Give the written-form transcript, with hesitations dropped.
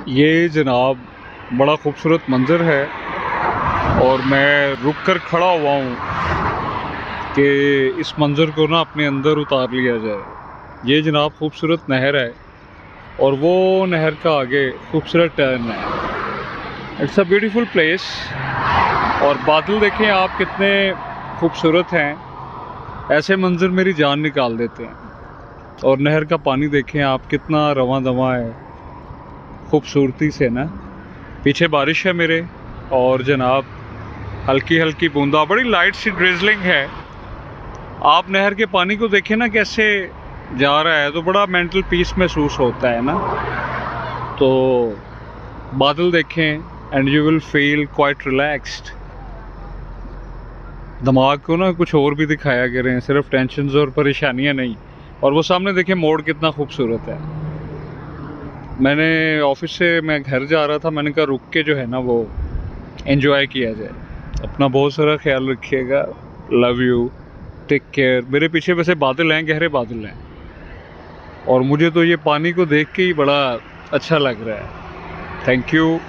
ये जनाब बड़ा खूबसूरत मंज़र है और मैं रुक कर खड़ा हुआ हूँ कि इस मंज़र को ना अपने अंदर उतार लिया जाए। ये जनाब खूबसूरत नहर है और वो नहर का आगे खूबसूरत टर्न है। It's a beautiful place. और बादल देखें आप कितने खूबसूरत हैं, ऐसे मंज़र मेरी जान निकाल देते हैं। और नहर का पानी देखें आप कितना रवां दवां है खूबसूरती से ना। पीछे बारिश है मेरे और जनाब हल्की हल्की बूंदा, बड़ी लाइट सी ड्रिजलिंग है। आप नहर के पानी को देखें ना कैसे जा रहा है, तो बड़ा मेंटल पीस महसूस होता है ना। तो बादल देखें and you will feel quite relaxed. दिमाग को ना कुछ और भी दिखाया करें, सिर्फ टेंशन्स और परेशानियां नहीं। और वो सामने देखें मोड़ कितना खूबसूरत है। मैंने ऑफिस से मैं घर जा रहा था, मैंने कहा रुक के जो है ना वो एंजॉय किया जाए। अपना बहुत सारा ख्याल रखिएगा। Love you, take care. मेरे पीछे वैसे बादल हैं, गहरे बादल हैं, और मुझे तो ये पानी को देख के ही बड़ा अच्छा लग रहा है। Thank you.